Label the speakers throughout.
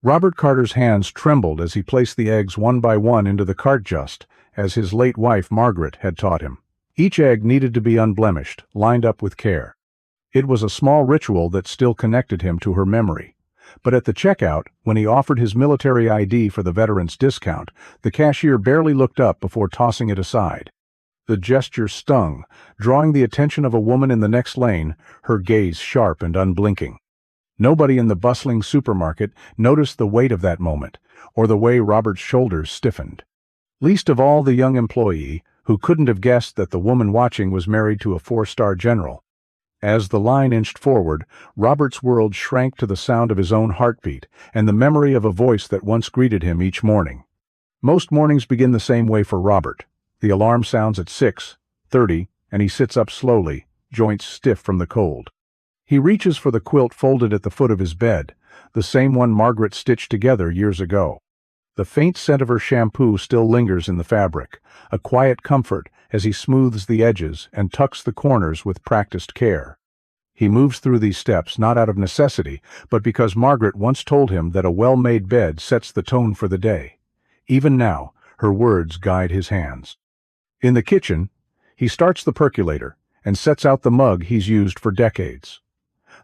Speaker 1: Robert Carter's hands trembled as he placed the eggs one by one into the cart just as his late wife Margaret had taught him. Each egg needed to be unblemished, lined up with care. It was a small ritual that still connected him to her memory. But at the checkout, when he offered his military ID for the veteran's discount, the cashier barely looked up before tossing it aside. The gesture stung, drawing the attention of a woman in the next lane, her gaze sharp and unblinking. Nobody in the bustling supermarket noticed the weight of that moment, or the way Robert's shoulders stiffened. Least of all the young employee, who couldn't have guessed that the woman watching was married to a four-star general. As the line inched forward, Robert's world shrank to the sound of his own heartbeat and the memory of a voice that once greeted him each morning. Most mornings begin the same way for Robert. The alarm sounds at 6:30, and he sits up slowly, joints stiff from the cold. He reaches for the quilt folded at the foot of his bed, the same one Margaret stitched together years ago. The faint scent of her shampoo still lingers in the fabric, a quiet comfort as he smooths the edges and tucks the corners with practiced care. He moves through these steps not out of necessity, but because Margaret once told him that a well-made bed sets the tone for the day. Even now, her words guide his hands. In the kitchen, he starts the percolator and sets out the mug he's used for decades.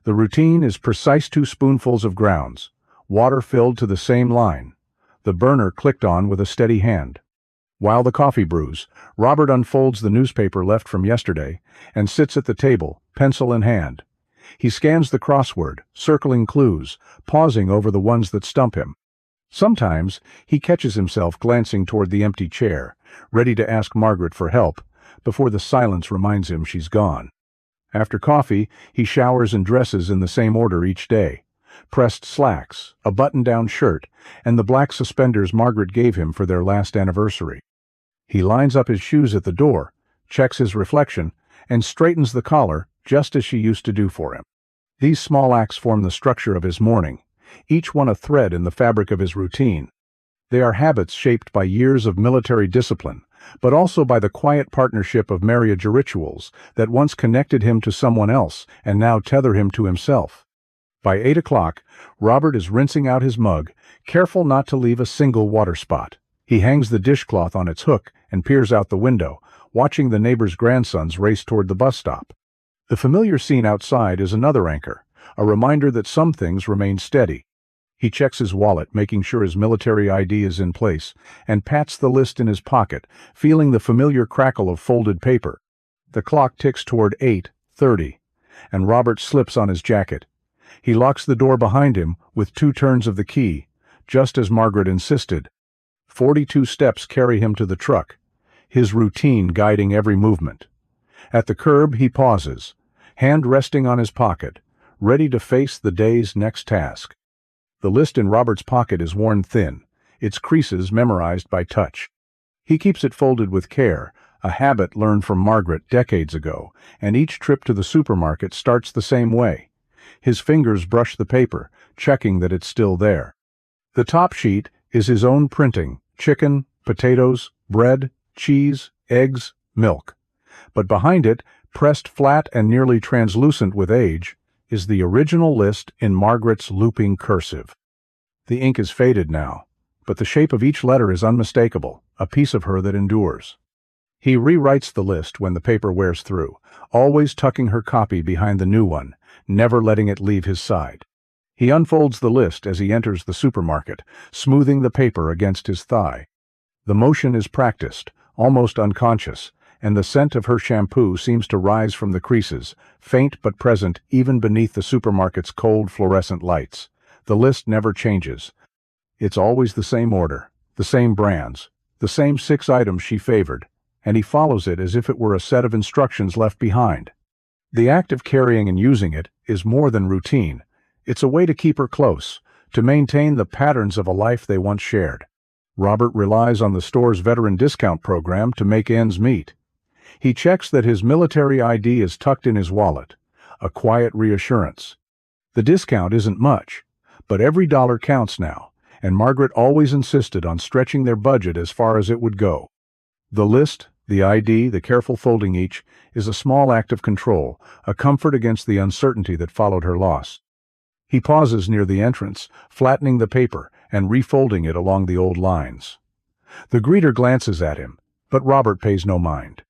Speaker 1: The routine is precise 2 spoonfuls of grounds, water filled to the same line, the burner clicked on with a steady hand. While the coffee brews, Robert unfolds the newspaper left from yesterday and sits at the table, pencil in hand. He scans the crossword, circling clues, pausing over the ones that stump him. Sometimes he catches himself glancing toward the empty chair, ready to ask Margaret for help, before the silence reminds him she's gone. After coffee, he showers and dresses in the same order each day. Pressed slacks, a button-down shirt, and the black suspenders Margaret gave him for their last anniversary. He lines up his shoes at the door, checks his reflection, and straightens the collar just as she used to do for him. These small acts form the structure of his morning, each one a thread in the fabric of his routine. They are habits shaped by years of military discipline, but also by the quiet partnership of marriage rituals that once connected him to someone else and now tether him to himself. By 8 o'clock, Robert is rinsing out his mug, careful not to leave a single water spot. He hangs the dishcloth on its hook and peers out the window, watching the neighbor's grandsons race toward the bus stop. The familiar scene outside is another anchor, a reminder that some things remain steady. He checks his wallet, making sure his military ID is in place, and pats the list in his pocket, feeling the familiar crackle of folded paper. The clock ticks toward 8:30, and Robert slips on his jacket. He locks the door behind him with 2 turns of the key, just as Margaret insisted. 42 steps carry him to the truck, his routine guiding every movement. At the curb he pauses, hand resting on his pocket, ready to face the day's next task. The list in Robert's pocket is worn thin, its creases memorized by touch. He keeps it folded with care, a habit learned from Margaret decades ago, and each trip to the supermarket starts the same way. His fingers brush the paper, checking that it's still there. The top sheet is his own printing: chicken, potatoes, bread, cheese, eggs, milk. But behind it, pressed flat and nearly translucent with age, is the original list in Margaret's looping cursive. The ink is faded now, but the shape of each letter is unmistakable, a piece of her that endures. He rewrites the list when the paper wears through, always tucking her copy behind the new one, never letting it leave his side. He unfolds the list as he enters the supermarket, smoothing the paper against his thigh. The motion is practiced, almost unconscious, and the scent of her shampoo seems to rise from the creases, faint but present even beneath the supermarket's cold fluorescent lights. The list never changes. It's always the same order, the same brands, the same 6 items she favored, and he follows it as if it were a set of instructions left behind. The act of carrying and using it is more than routine. It's a way to keep her close, to maintain the patterns of a life they once shared. Robert relies on the store's veteran discount program to make ends meet. He checks that his military ID is tucked in his wallet, a quiet reassurance. The discount isn't much, but every dollar counts now, and Margaret always insisted on stretching their budget as far as it would go. The list, the ID, the careful folding each, is a small act of control, a comfort against the uncertainty that followed her loss. He pauses near the entrance, flattening the paper and refolding it along the old lines. The greeter glances at him, but Robert pays no mind.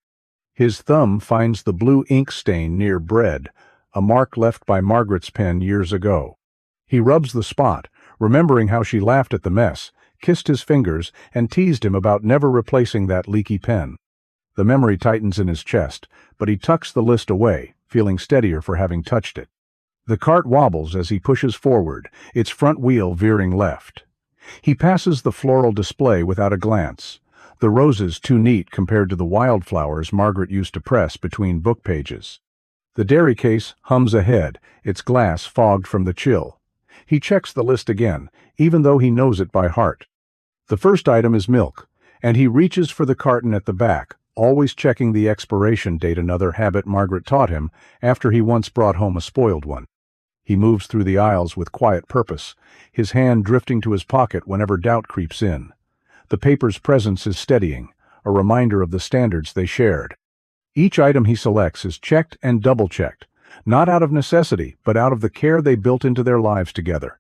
Speaker 1: His thumb finds the blue ink stain near bread, a mark left by Margaret's pen years ago. He rubs the spot, remembering how she laughed at the mess, kissed his fingers, and teased him about never replacing that leaky pen. The memory tightens in his chest, but he tucks the list away, feeling steadier for having touched it. The cart wobbles as he pushes forward, its front wheel veering left. He passes the floral display without a glance, the roses too neat compared to the wildflowers Margaret used to press between book pages. The dairy case hums ahead, its glass fogged from the chill. He checks the list again, even though he knows it by heart. The first item is milk, and he reaches for the carton at the back, always checking the expiration date, another habit Margaret taught him after he once brought home a spoiled one. He moves through the aisles with quiet purpose, his hand drifting to his pocket whenever doubt creeps in. The paper's presence is steadying, a reminder of the standards they shared. Each item he selects is checked and double-checked, not out of necessity, but out of the care they built into their lives together.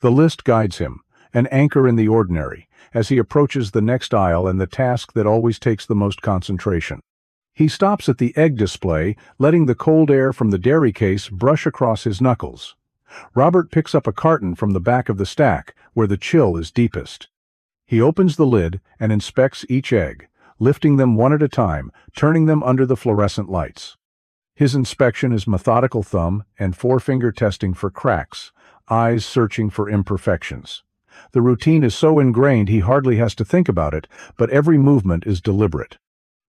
Speaker 1: The list guides him, an anchor in the ordinary, as he approaches the next aisle and the task that always takes the most concentration. He stops at the egg display, letting the cold air from the dairy case brush across his knuckles. Robert picks up a carton from the back of the stack, where the chill is deepest. He opens the lid and inspects each egg, lifting them one at a time, turning them under the fluorescent lights. His inspection is methodical thumb and forefinger testing for cracks, eyes searching for imperfections. The routine is so ingrained he hardly has to think about it, but every movement is deliberate.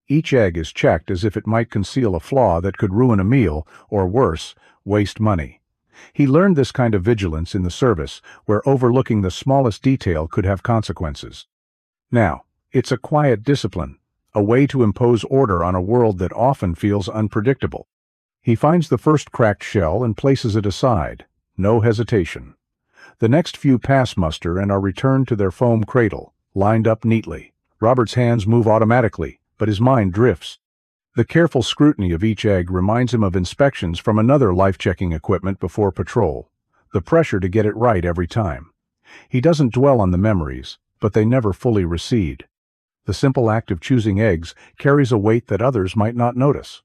Speaker 1: Each egg is checked as if it might conceal a flaw that could ruin a meal, or worse, waste money. He learned this kind of vigilance in the service, where overlooking the smallest detail could have consequences. Now, it's a quiet discipline, a way to impose order on a world that often feels unpredictable. He finds the first cracked shell and places it aside, no hesitation. The next few pass muster and are returned to their foam cradle, lined up neatly. Robert's hands move automatically, but his mind drifts. The careful scrutiny of each egg reminds him of inspections from another life-checking equipment before patrol, the pressure to get it right every time. He doesn't dwell on the memories, but they never fully recede. The simple act of choosing eggs carries a weight that others might not notice.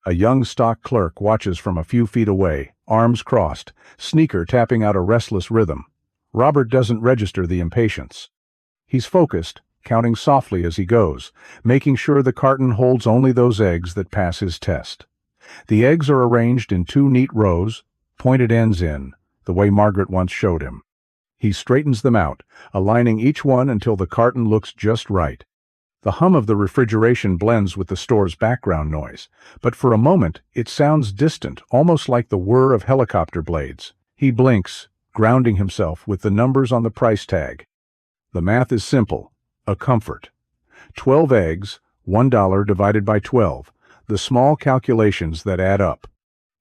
Speaker 1: A young stock clerk watches from a few feet away, arms crossed, sneaker tapping out a restless rhythm. Robert doesn't register the impatience. He's focused, counting softly as he goes, making sure the carton holds only those eggs that pass his test. The eggs are arranged in 2 neat rows, pointed ends in, the way Margaret once showed him. He straightens them out, aligning each one until the carton looks just right. The hum of the refrigeration blends with the store's background noise, but for a moment it sounds distant, almost like the whir of helicopter blades. He blinks, grounding himself with the numbers on the price tag. The math is simple, a comfort. 12 eggs, $1 divided by 12, the small calculations that add up.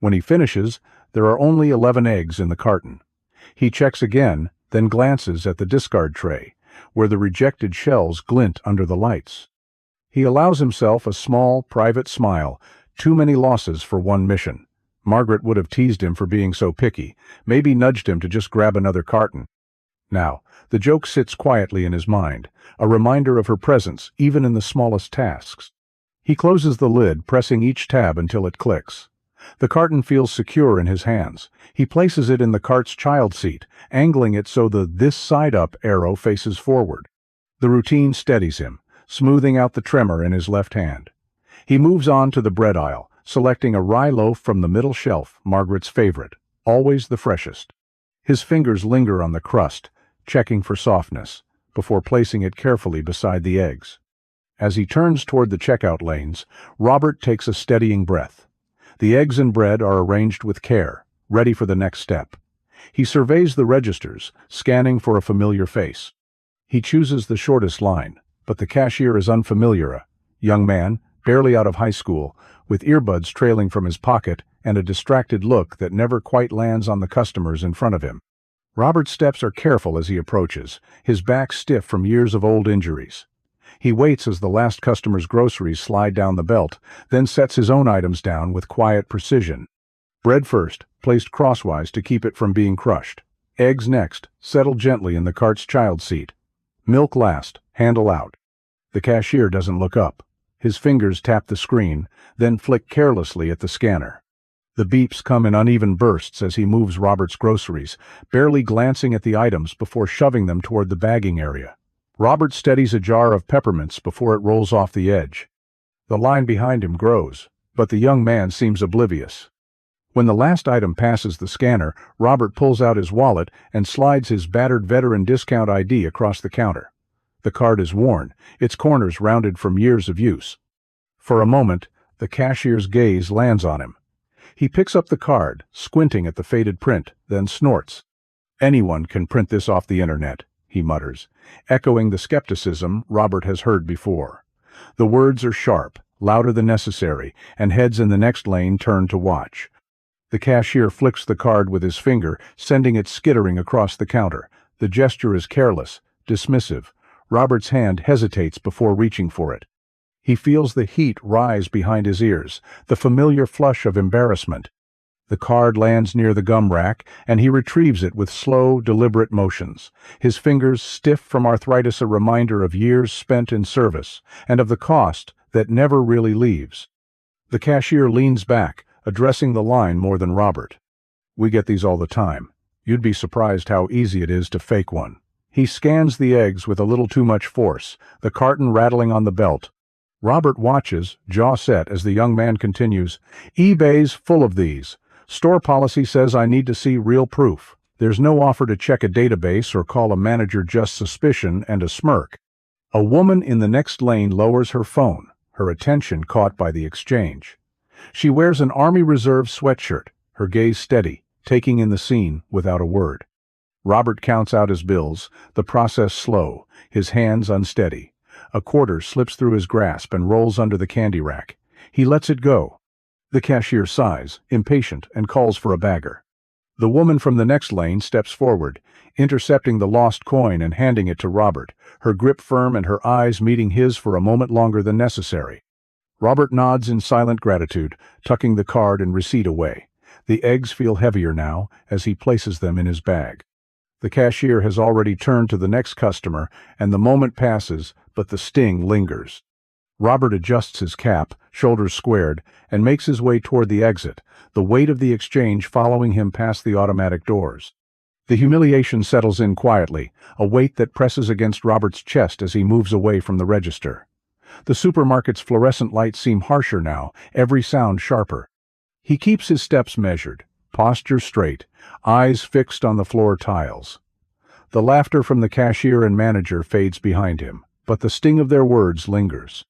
Speaker 1: When he finishes, there are only 11 eggs in the carton. He checks again, then glances at the discard tray, where the rejected shells glint under the lights. He allows himself a small, private smile, too many losses for one mission. Margaret would have teased him for being so picky, maybe nudged him to just grab another carton. Now, the joke sits quietly in his mind, a reminder of her presence, even in the smallest tasks. He closes the lid, pressing each tab until it clicks. The carton feels secure in his hands. He places it in the cart's child seat, angling it so the "this side up" arrow faces forward. The routine steadies him, smoothing out the tremor in his left hand. He moves on to the bread aisle, selecting a rye loaf from the middle shelf, Margaret's favorite, always the freshest. His fingers linger on the crust, checking for softness, before placing it carefully beside the eggs. As he turns toward the checkout lanes, Robert takes a steadying breath. The eggs and bread are arranged with care, ready for the next step. He surveys the registers, scanning for a familiar face. He chooses the shortest line, but the cashier is unfamiliar, a young man, barely out of high school, with earbuds trailing from his pocket and a distracted look that never quite lands on the customers in front of him. Robert's steps are careful as he approaches, his back stiff from years of old injuries. He waits as the last customer's groceries slide down the belt, then sets his own items down with quiet precision. Bread first, placed crosswise to keep it from being crushed. Eggs next, settled gently in the cart's child seat. Milk last, handle out. The cashier doesn't look up. His fingers tap the screen, then flick carelessly at the scanner. The beeps come in uneven bursts as he moves Robert's groceries, barely glancing at the items before shoving them toward the bagging area. Robert steadies a jar of peppermints before it rolls off the edge. The line behind him grows, but the young man seems oblivious. When the last item passes the scanner, Robert pulls out his wallet and slides his battered veteran discount ID across the counter. The card is worn, its corners rounded from years of use. For a moment, the cashier's gaze lands on him. He picks up the card, squinting at the faded print, then snorts. "Anyone can print this off the internet," he mutters, echoing the skepticism Robert has heard before. The words are sharp, louder than necessary, and heads in the next lane turn to watch. The cashier flicks the card with his finger, sending it skittering across the counter. The gesture is careless, dismissive. Robert's hand hesitates before reaching for it. He feels the heat rise behind his ears, the familiar flush of embarrassment. The card lands near the gum rack, and he retrieves it with slow, deliberate motions, his fingers stiff from arthritis, a reminder of years spent in service, and of the cost that never really leaves. The cashier leans back, addressing the line more than Robert. "We get these all the time. You'd be surprised how easy it is to fake one." He scans the eggs with a little too much force, the carton rattling on the belt. Robert watches, jaw set, as the young man continues, "eBay's full of these. Store policy says I need to see real proof. There's no offer to check a database or call a manager, just suspicion and a smirk." A woman in the next lane lowers her phone, her attention caught by the exchange. She wears an Army Reserve sweatshirt, her gaze steady, taking in the scene without a word. Robert counts out his bills, the process slow, his hands unsteady. A quarter slips through his grasp and rolls under the candy rack. He lets it go. The cashier sighs, impatient, and calls for a bagger. The woman from the next lane steps forward, intercepting the lost coin and handing it to Robert, her grip firm and her eyes meeting his for a moment longer than necessary. Robert nods in silent gratitude, tucking the card and receipt away. The eggs feel heavier now as he places them in his bag. The cashier has already turned to the next customer, and the moment passes, but the sting lingers. Robert adjusts his cap, shoulders squared, and makes his way toward the exit, the weight of the exchange following him past the automatic doors. The humiliation settles in quietly, a weight that presses against Robert's chest as he moves away from the register. The supermarket's fluorescent lights seem harsher now, every sound sharper. He keeps his steps measured, posture straight, eyes fixed on the floor tiles. The laughter from the cashier and manager fades behind him, but the sting of their words lingers.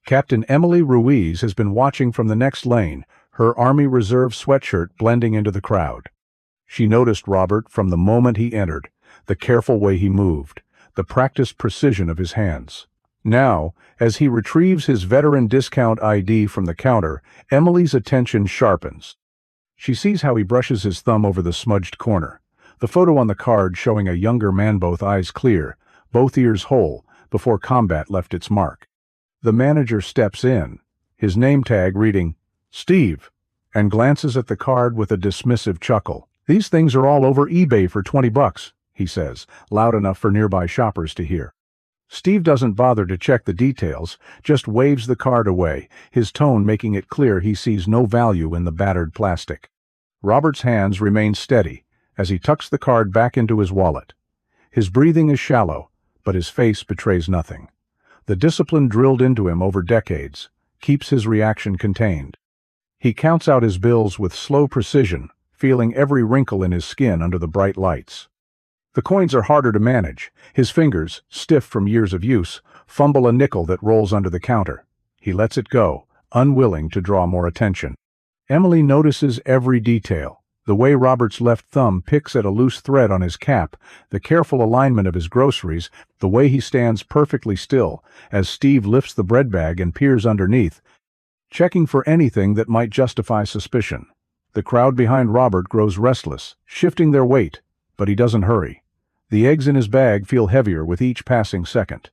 Speaker 1: Captain Emily Ruiz has been watching from the next lane, her Army Reserve sweatshirt blending into the crowd. She noticed Robert from the moment he entered, the careful way he moved, the practiced precision of his hands. Now, as he retrieves his veteran discount ID from the counter, Emily's attention sharpens. She sees how he brushes his thumb over the smudged corner, the photo on the card showing a younger man, both eyes clear, both ears whole, before combat left its mark. The manager steps in, his name tag reading, "Steve," and glances at the card with a dismissive chuckle. "These things are all over eBay for $20, he says, loud enough for nearby shoppers to hear. Steve doesn't bother to check the details, just waves the card away, his tone making it clear he sees no value in the battered plastic. Robert's hands remain steady as he tucks the card back into his wallet. His breathing is shallow, but his face betrays nothing. The discipline drilled into him over decades keeps his reaction contained. He counts out his bills with slow precision, feeling every wrinkle in his skin under the bright lights. The coins are harder to manage. His fingers, stiff from years of use, fumble a nickel that rolls under the counter. He lets it go, unwilling to draw more attention. Emily notices every detail. The way Robert's left thumb picks at a loose thread on his cap, the careful alignment of his groceries, the way he stands perfectly still as Steve lifts the bread bag and peers underneath, checking for anything that might justify suspicion. The crowd behind Robert grows restless, shifting their weight, but he doesn't hurry. The eggs in his bag feel heavier with each passing second.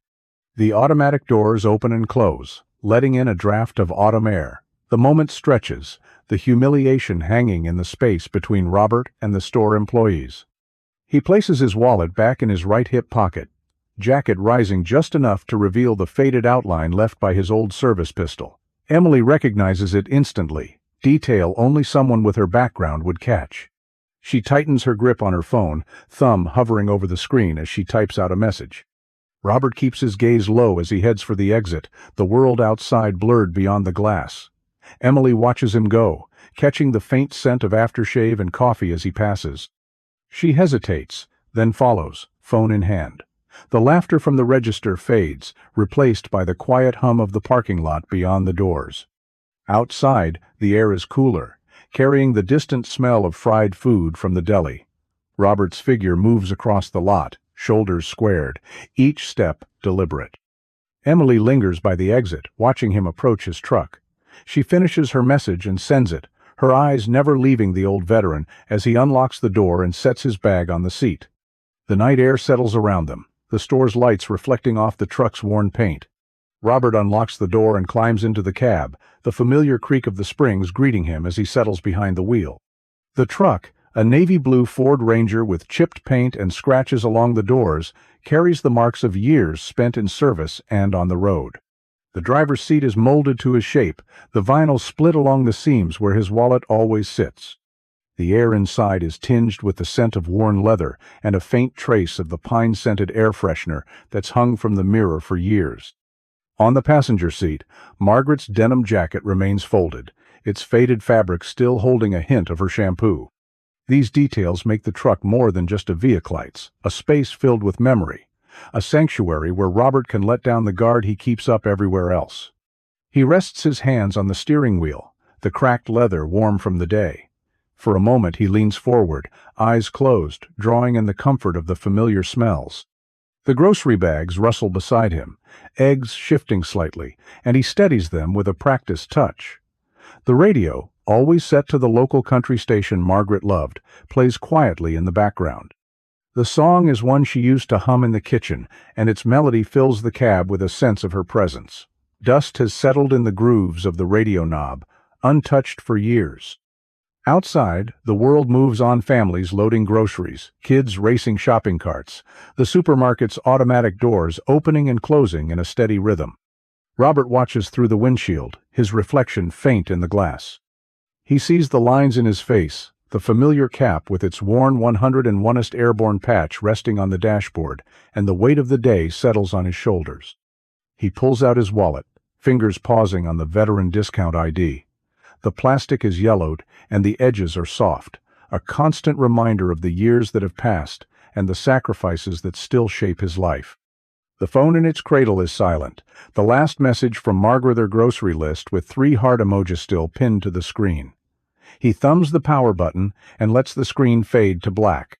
Speaker 1: The automatic doors open and close, letting in a draft of autumn air. The moment stretches, the humiliation hanging in the space between Robert and the store employees. He places his wallet back in his right hip pocket, jacket rising just enough to reveal the faded outline left by his old service pistol. Emily recognizes it instantly, detail only someone with her background would catch. She tightens her grip on her phone, thumb hovering over the screen as she types out a message. Robert keeps his gaze low as he heads for the exit, the world outside blurred beyond the glass. Emily watches him go, catching the faint scent of aftershave and coffee as he passes. She hesitates, then follows, phone in hand. The laughter from the register fades, replaced by the quiet hum of the parking lot beyond the doors. Outside, the air is cooler, carrying the distant smell of fried food from the deli. Robert's figure moves across the lot, shoulders squared, each step deliberate. Emily lingers by the exit, watching him approach his truck. She finishes her message and sends it, her eyes never leaving the old veteran as he unlocks the door and sets his bag on the seat. The night air settles around them, the store's lights reflecting off the truck's worn paint. Robert unlocks the door and climbs into the cab, the familiar creak of the springs greeting him as he settles behind the wheel. The truck, a navy blue Ford Ranger with chipped paint and scratches along the doors, carries the marks of years spent in service and on the road. The driver's seat is molded to his shape, the vinyl split along the seams where his wallet always sits. The air inside is tinged with the scent of worn leather and a faint trace of the pine-scented air freshener that's hung from the mirror for years. On the passenger seat, Margaret's denim jacket remains folded, its faded fabric still holding a hint of her shampoo. These details make the truck more than just a vehicle, a space filled with memory, a sanctuary where Robert can let down the guard he keeps up everywhere else. He rests his hands on the steering wheel, the cracked leather warm from the day. For a moment he leans forward, eyes closed, drawing in the comfort of the familiar smells. The grocery bags rustle beside him, eggs shifting slightly, and he steadies them with a practiced touch. The radio, always set to the local country station Margaret loved, plays quietly in the background. The song is one she used to hum in the kitchen, and its melody fills the cab with a sense of her presence. Dust has settled in the grooves of the radio knob, untouched for years. Outside, the world moves on, families loading groceries, kids racing shopping carts, the supermarket's automatic doors opening and closing in a steady rhythm. Robert watches through the windshield, his reflection faint in the glass. He sees the lines in his face, the familiar cap with its worn 101st Airborne patch resting on the dashboard, and the weight of the day settles on his shoulders. He pulls out his wallet, fingers pausing on the veteran discount ID. The plastic is yellowed, and the edges are soft, a constant reminder of the years that have passed and the sacrifices that still shape his life. The phone in its cradle is silent, the last message from Margaret, their grocery list with 3 heart emojis still pinned to the screen. He thumbs the power button and lets the screen fade to black.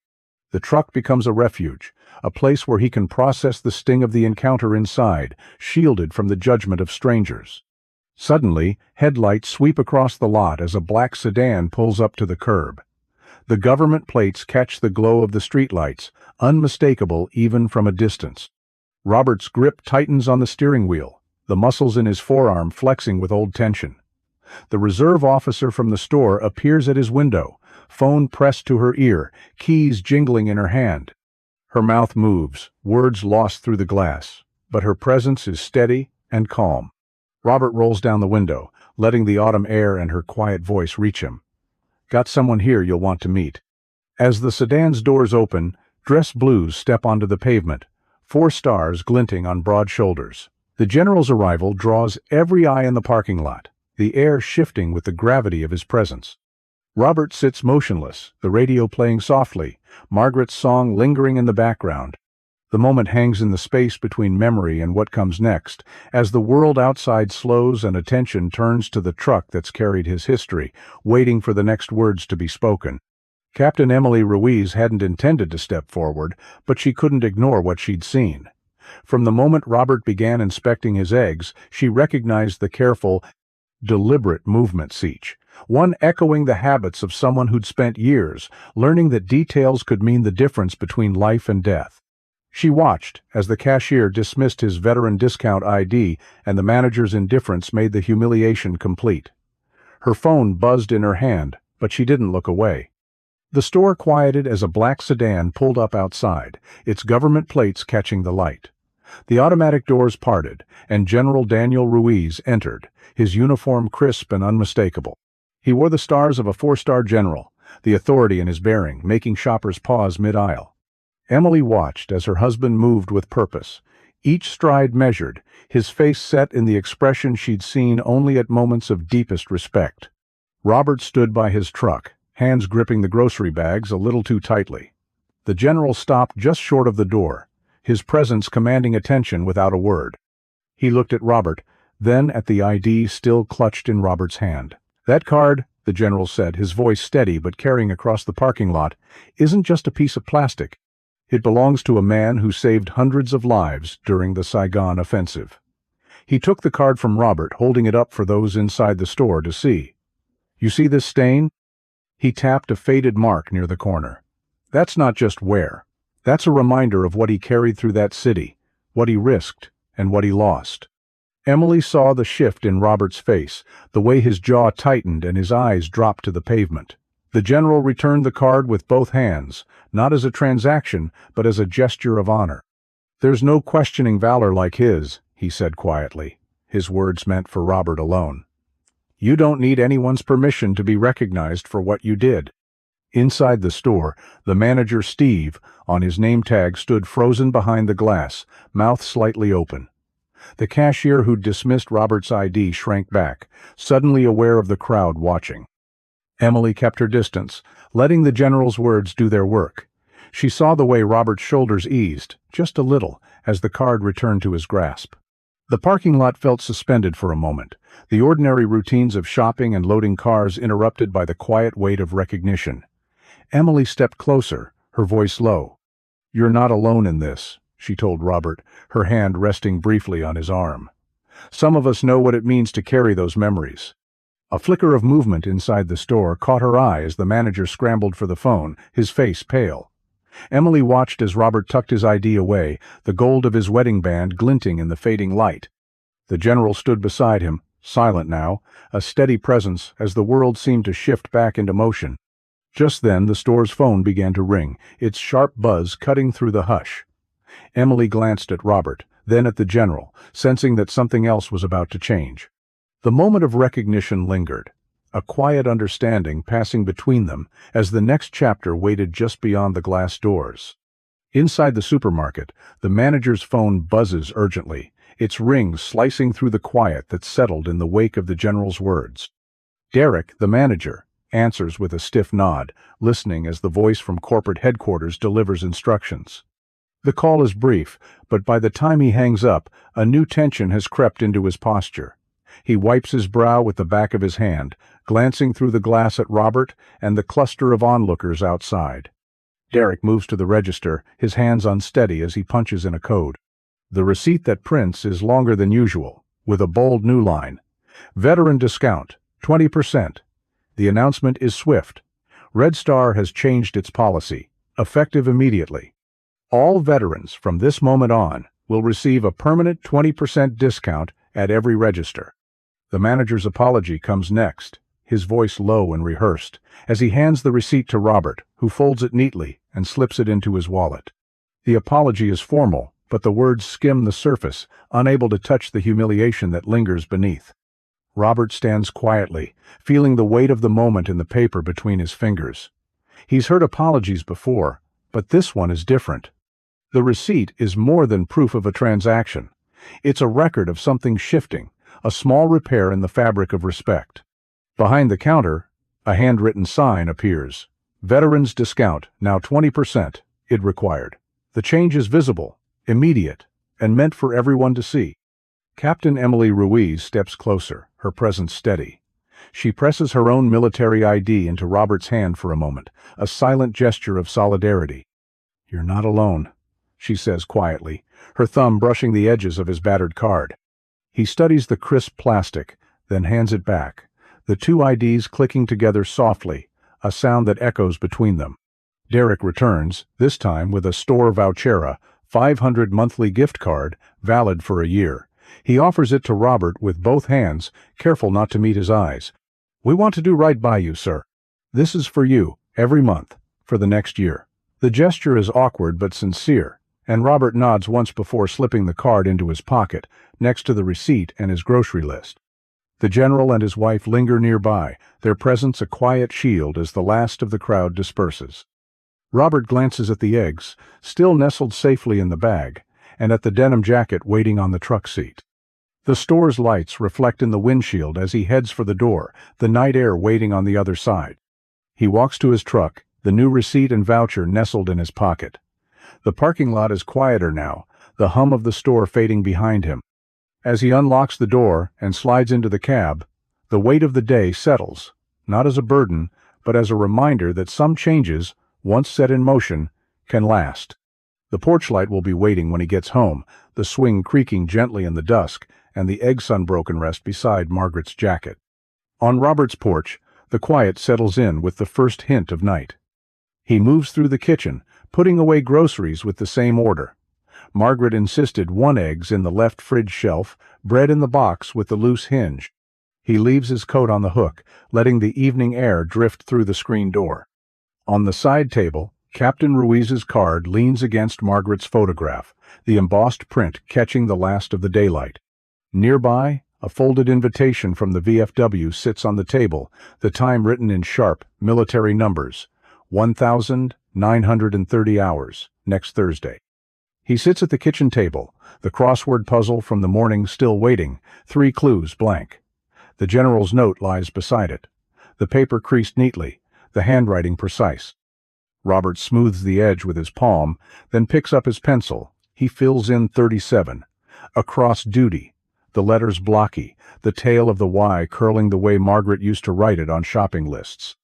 Speaker 1: The truck becomes a refuge, a place where he can process the sting of the encounter inside, shielded from the judgment of strangers. Suddenly, headlights sweep across the lot as a black sedan pulls up to the curb. The government plates catch the glow of the streetlights, unmistakable even from a distance. Robert's grip tightens on the steering wheel, the muscles in his forearm flexing with old tension. The reserve officer from the store appears at his window, phone pressed to her ear, keys jingling in her hand. Her mouth moves, words lost through the glass, but her presence is steady and calm. Robert rolls down the window, letting the autumn air and her quiet voice reach him. "Got someone here you'll want to meet." As the sedan's doors open, dress blues step onto the pavement, 4 stars glinting on broad shoulders. The general's arrival draws every eye in the parking lot, the air shifting with the gravity of his presence. Robert sits motionless, the radio playing softly, Margaret's song lingering in the background. The moment hangs in the space between memory and what comes next, as the world outside slows and attention turns to the truck that's carried his history, waiting for the next words to be spoken. Captain Emily Ruiz hadn't intended to step forward, but she couldn't ignore what she'd seen. From the moment Robert began inspecting his eggs, she recognized the careful, deliberate movements each, one echoing the habits of someone who'd spent years learning that details could mean the difference between life and death. She watched as the cashier dismissed his veteran discount ID and the manager's indifference made the humiliation complete. Her phone buzzed in her hand, but she didn't look away. The store quieted as a black sedan pulled up outside, its government plates catching the light. The automatic doors parted, and General Daniel Ruiz entered, his uniform crisp and unmistakable. He wore the stars of a four-star general, the authority in his bearing, making shoppers pause mid-aisle. Emily watched as her husband moved with purpose, each stride measured, his face set in the expression she'd seen only at moments of deepest respect. Robert stood by his truck, hands gripping the grocery bags a little too tightly. The general stopped just short of the door, his presence commanding attention without a word. He looked at Robert, then at the ID still clutched in Robert's hand. "That card," the general said, his voice steady but carrying across the parking lot, "isn't just a piece of plastic. It belongs to a man who saved hundreds of lives during the Saigon offensive." He took the card from Robert, holding it up for those inside the store to see. "You see this stain?" He tapped a faded mark near the corner. "That's not just wear. That's a reminder of what he carried through that city, what he risked, and what he lost." Emily saw the shift in Robert's face, the way his jaw tightened and his eyes dropped to the pavement. The general returned the card with both hands, not as a transaction, but as a gesture of honor. "There's no questioning valor like his," he said quietly, his words meant for Robert alone. "You don't need anyone's permission to be recognized for what you did." Inside the store, the manager Steve, on his name tag, stood frozen behind the glass, mouth slightly open. The cashier who'd dismissed Robert's ID shrank back, suddenly aware of the crowd watching. Emily kept her distance, letting the general's words do their work. She saw the way Robert's shoulders eased, just a little, as the card returned to his grasp. The parking lot felt suspended for a moment, the ordinary routines of shopping and loading cars interrupted by the quiet weight of recognition. Emily stepped closer, her voice low. "You're not alone in this," she told Robert, her hand resting briefly on his arm. "Some of us know what it means to carry those memories." A flicker of movement inside the store caught her eye as the manager scrambled for the phone, his face pale. Emily watched as Robert tucked his ID away, the gold of his wedding band glinting in the fading light. The general stood beside him, silent now, a steady presence as the world seemed to shift back into motion. Just then the store's phone began to ring, its sharp buzz cutting through the hush. Emily glanced at Robert, then at the general, sensing that something else was about to change. The moment of recognition lingered, a quiet understanding passing between them as the next chapter waited just beyond the glass doors. Inside the supermarket, the manager's phone buzzes urgently, its rings slicing through the quiet that settled in the wake of the general's words. Derek, the manager, answers with a stiff nod, listening as the voice from corporate headquarters delivers instructions. The call is brief, but by the time he hangs up, a new tension has crept into his posture. He wipes his brow with the back of his hand, glancing through the glass at Robert and the cluster of onlookers outside. Derek moves to the register, his hands unsteady as he punches in a code. The receipt that prints is longer than usual, with a bold new line. "Veteran discount, 20%. The announcement is swift. Red Star has changed its policy, effective immediately. All veterans from this moment on will receive a permanent 20% discount at every register." The manager's apology comes next, his voice low and rehearsed, as he hands the receipt to Robert, who folds it neatly and slips it into his wallet. The apology is formal, but the words skim the surface, unable to touch the humiliation that lingers beneath. Robert stands quietly, feeling the weight of the moment in the paper between his fingers. He's heard apologies before, but this one is different. The receipt is more than proof of a transaction. It's a record of something shifting, a small repair in the fabric of respect. Behind the counter, a handwritten sign appears. "Veterans discount, now 20%, it required. The change is visible, immediate, and meant for everyone to see." Captain Emily Ruiz steps closer, her presence steady. She presses her own military ID into Robert's hand for a moment, a silent gesture of solidarity. "You're not alone," she says quietly, her thumb brushing the edges of his battered card. He studies the crisp plastic, then hands it back, the two IDs clicking together softly, a sound that echoes between them. Derek returns, this time with a store voucher, 500 monthly gift card, valid for a year. He offers it to Robert with both hands, careful not to meet his eyes. "We want to do right by you, sir. This is for you, every month, for the next year." The gesture is awkward but sincere, and Robert nods once before slipping the card into his pocket, next to the receipt and his grocery list. The general and his wife linger nearby, their presence a quiet shield as the last of the crowd disperses. Robert glances at the eggs, still nestled safely in the bag, and at the denim jacket waiting on the truck seat. The store's lights reflect in the windshield as he heads for the door, the night air waiting on the other side. He walks to his truck, the new receipt and voucher nestled in his pocket. The parking lot is quieter now, the hum of the store fading behind him. As he unlocks the door and slides into the cab, the weight of the day settles, not as a burden, but as a reminder that some changes, once set in motion, can last. The porch light will be waiting when he gets home, the swing creaking gently in the dusk, and the egg sunbroken rest beside Margaret's jacket. On Robert's porch, the quiet settles in with the first hint of night. He moves through the kitchen, putting away groceries with the same order. Margaret insisted 1 eggs in the left fridge shelf, bread in the box with the loose hinge. He leaves his coat on the hook, letting the evening air drift through the screen door. On the side table, Captain Ruiz's card leans against Margaret's photograph, the embossed print catching the last of the daylight. Nearby, a folded invitation from the VFW sits on the table, the time written in sharp, military numbers. 1,930 hours, next Thursday. He sits at the kitchen table, the crossword puzzle from the morning still waiting, 3 clues blank. The general's note lies beside it. The paper creased neatly, the handwriting precise. Robert smooths the edge with his palm, then picks up his pencil. He fills in 37. Across duty. The letters blocky, the tail of the Y curling the way Margaret used to write it on shopping lists.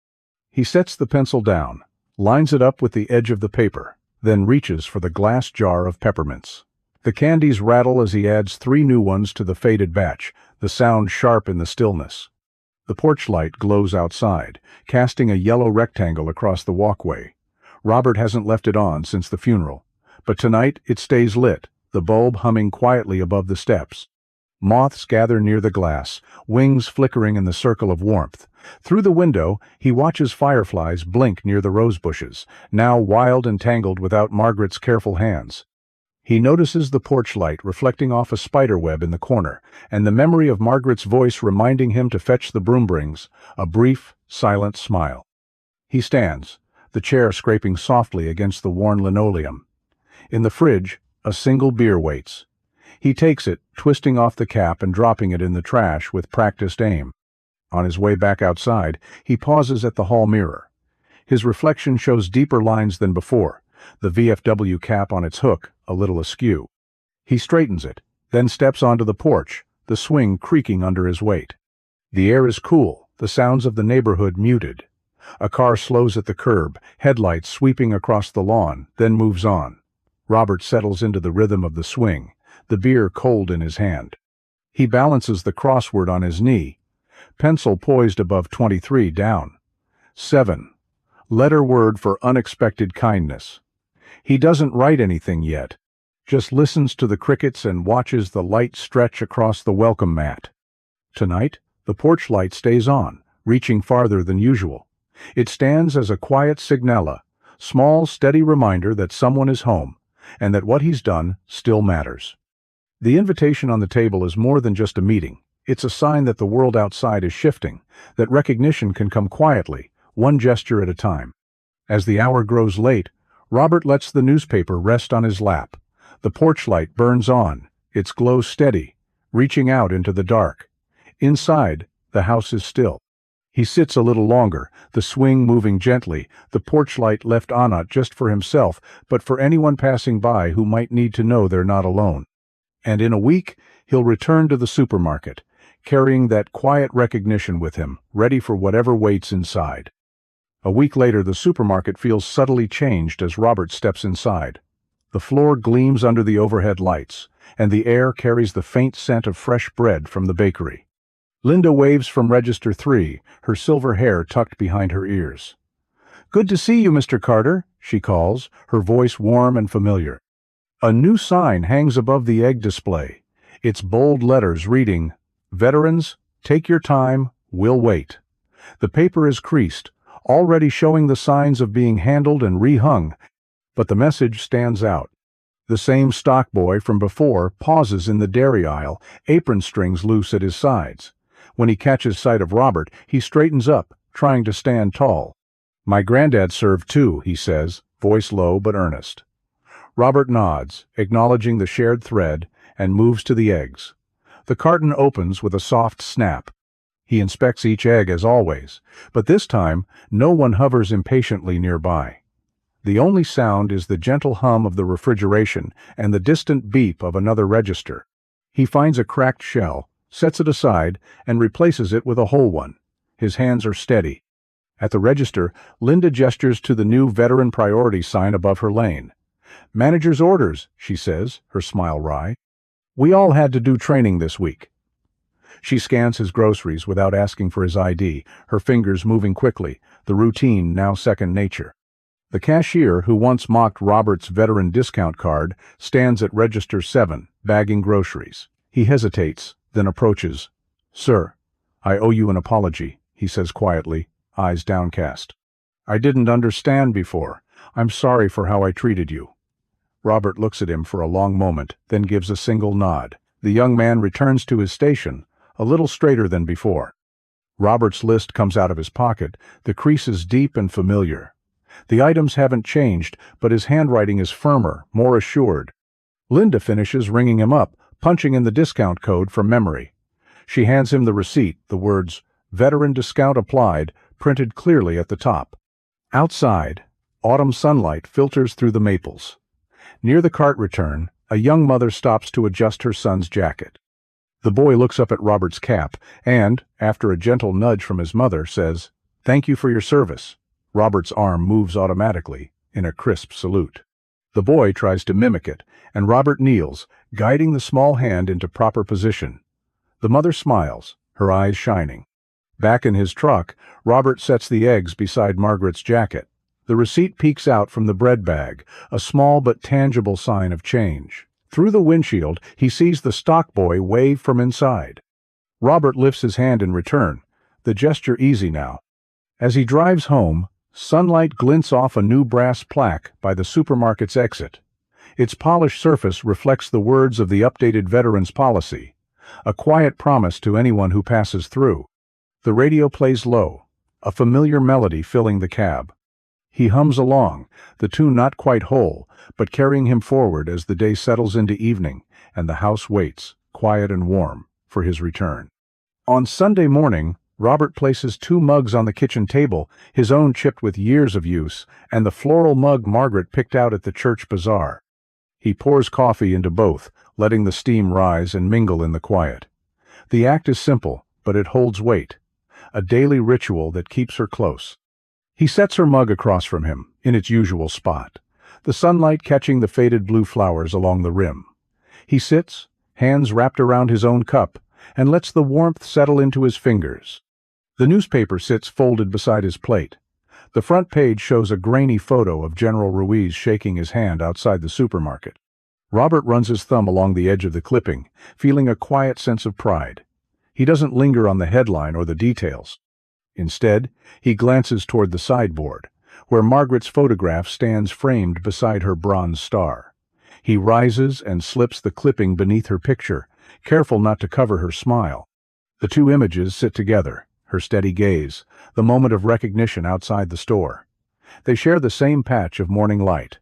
Speaker 1: He sets the pencil down, lines it up with the edge of the paper, then reaches for the glass jar of peppermints. The candies rattle as he adds 3 new ones to the faded batch, the sound sharp in the stillness. The porch light glows outside, casting a yellow rectangle across the walkway. Robert hasn't left it on since the funeral, but tonight it stays lit, the bulb humming quietly above the steps. Moths gather near the glass, wings flickering in the circle of warmth. Through the window, he watches fireflies blink near the rose bushes, now wild and tangled without Margaret's careful hands. He notices the porch light reflecting off a spider web in the corner, and the memory of Margaret's voice reminding him to fetch the broom brings, a brief, silent smile. He stands, the chair scraping softly against the worn linoleum. In the fridge, a single beer waits. He takes it, twisting off the cap and dropping it in the trash with practiced aim. On his way back outside, he pauses at the hall mirror. His reflection shows deeper lines than before, the VFW cap on its hook a little askew. He straightens it, then steps onto the porch, the swing creaking under his weight. The air is cool, the sounds of the neighborhood muted. A car slows at the curb, headlights sweeping across the lawn, then moves on. Robert settles into the rhythm of the swing, the beer cold in his hand. He balances the crossword on his knee, pencil poised above 23 down. 7. Letter word for unexpected kindness. He doesn't write anything yet, just listens to the crickets and watches the light stretch across the welcome mat. Tonight, the porch light stays on, reaching farther than usual. It stands as a quiet signala, small, steady reminder that someone is home, and that what he's done still matters. The invitation on the table is more than just a meeting. It's a sign that the world outside is shifting, that recognition can come quietly, one gesture at a time. As the hour grows late, Robert lets the newspaper rest on his lap. The porch light burns on, its glow steady, reaching out into the dark. Inside, the house is still. He sits a little longer, the swing moving gently, the porch light left on not just for himself, but for anyone passing by who might need to know they're not alone. And in a week, he'll return to the supermarket, carrying that quiet recognition with him, ready for whatever waits inside. A week later, the supermarket feels subtly changed as Robert steps inside. The floor gleams under the overhead lights, and the air carries the faint scent of fresh bread from the bakery. Linda waves from register 3, her silver hair tucked behind her ears. "Good to see you, Mr. Carter," she calls, her voice warm and familiar. A new sign hangs above the egg display, its bold letters reading, "Veterans, take your time, we'll wait." The paper is creased, already showing the signs of being handled and rehung, but the message stands out. The same stock boy from before pauses in the dairy aisle, apron strings loose at his sides. When he catches sight of Robert, he straightens up, trying to stand tall. "My granddad served too," he says, voice low but earnest. Robert nods, acknowledging the shared thread, and moves to the eggs. The carton opens with a soft snap. He inspects each egg as always, but this time no one hovers impatiently nearby. The only sound is the gentle hum of the refrigeration and the distant beep of another register. He finds a cracked shell, sets it aside, and replaces it with a whole one. His hands are steady. At the register, Linda gestures to the new veteran priority sign above her lane. "Manager's orders," she says, her smile wry. "We all had to do training this week." She scans his groceries without asking for his ID, her fingers moving quickly, the routine now second nature. The cashier, who once mocked Robert's veteran discount card, stands at register 7, bagging groceries. He hesitates, then approaches. "Sir, I owe you an apology," he says quietly, eyes downcast. "I didn't understand before. I'm sorry for how I treated you." Robert looks at him for a long moment, then gives a single nod. The young man returns to his station, a little straighter than before. Robert's list comes out of his pocket, the creases deep and familiar. The items haven't changed, but his handwriting is firmer, more assured. Linda finishes ringing him up, punching in the discount code from memory. She hands him the receipt, the words, "Veteran discount applied," printed clearly at the top. Outside, autumn sunlight filters through the maples. Near the cart return, a young mother stops to adjust her son's jacket. The boy looks up at Robert's cap and, after a gentle nudge from his mother, says, "Thank you for your service." Robert's arm moves automatically, in a crisp salute. The boy tries to mimic it, and Robert kneels, guiding the small hand into proper position. The mother smiles, her eyes shining. Back in his truck, Robert sets the eggs beside Margaret's jacket. The receipt peeks out from the bread bag, a small but tangible sign of change. Through the windshield, he sees the stock boy wave from inside. Robert lifts his hand in return, the gesture easy now. As he drives home, sunlight glints off a new brass plaque by the supermarket's exit. Its polished surface reflects the words of the updated veterans policy, a quiet promise to anyone who passes through. The radio plays low, a familiar melody filling the cab. He hums along, the tune not quite whole, but carrying him forward as the day settles into evening, and the house waits, quiet and warm, for his return. On Sunday morning, Robert places 2 mugs on the kitchen table, his own chipped with years of use, and the floral mug Margaret picked out at the church bazaar. He pours coffee into both, letting the steam rise and mingle in the quiet. The act is simple, but it holds weight, a daily ritual that keeps her close. He sets her mug across from him, in its usual spot, the sunlight catching the faded blue flowers along the rim. He sits, hands wrapped around his own cup, and lets the warmth settle into his fingers. The newspaper sits folded beside his plate. The front page shows a grainy photo of General Ruiz shaking his hand outside the supermarket. Robert runs his thumb along the edge of the clipping, feeling a quiet sense of pride. He doesn't linger on the headline or the details. Instead, he glances toward the sideboard, where Margaret's photograph stands framed beside her bronze star. He rises and slips the clipping beneath her picture, careful not to cover her smile. The 2 images sit together, her steady gaze, the moment of recognition outside the store. They share the same patch of morning light.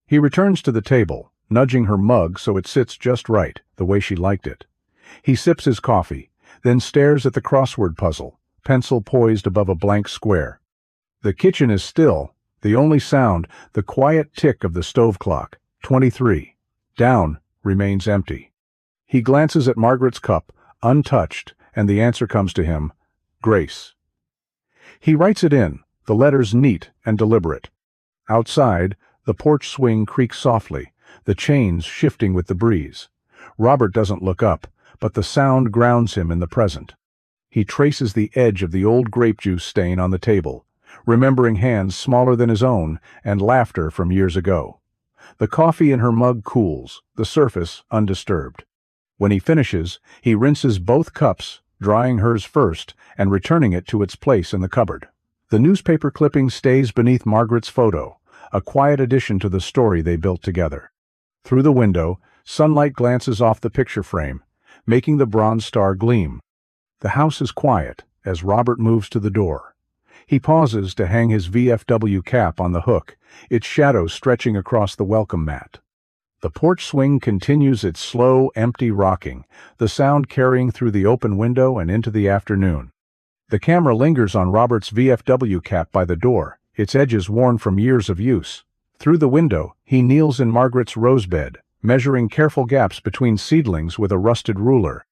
Speaker 1: He returns to the table, nudging her mug so it sits just right, the way she liked it. He sips his coffee, then stares at the crossword puzzle, pencil poised above a blank square. The kitchen is still, the only sound, the quiet tick of the stove clock, 23. Down remains empty. He glances at Margaret's cup, untouched, and the answer comes to him, Grace. He writes it in, the letters neat and deliberate. Outside, the porch swing creaks softly, the chains shifting with the breeze. Robert doesn't look up, but the sound grounds him in the present. He traces the edge of the old grape juice stain on the table, remembering hands smaller than his own and laughter from years ago. The coffee in her mug cools, the surface undisturbed. When he finishes, he rinses both cups, drying hers first and returning it to its place in the cupboard. The newspaper clipping stays beneath Margaret's photo, a quiet addition to the story they built together. Through the window, sunlight glances off the picture frame, making the bronze star gleam. The house is quiet as Robert moves to the door. He pauses to hang his VFW cap on the hook, its shadow stretching across the welcome mat. The porch swing continues its slow, empty rocking, the sound carrying through the open window and into the afternoon. The camera lingers on Robert's VFW cap by the door, its edges worn from years of use. Through the window, he kneels in Margaret's rose bed, measuring careful gaps between seedlings with a rusted ruler.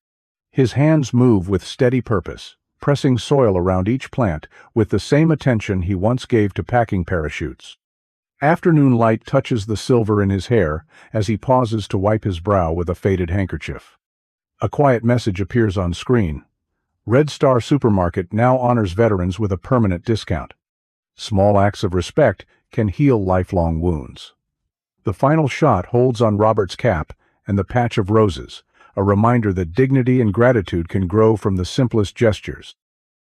Speaker 1: His hands move with steady purpose, pressing soil around each plant with the same attention he once gave to packing parachutes. Afternoon light touches the silver in his hair as he pauses to wipe his brow with a faded handkerchief. A quiet message appears on screen. Red Star Supermarket now honors veterans with a permanent discount. Small acts of respect can heal lifelong wounds. The final shot holds on Robert's cap and the patch of roses, a reminder that dignity and gratitude can grow from the simplest gestures.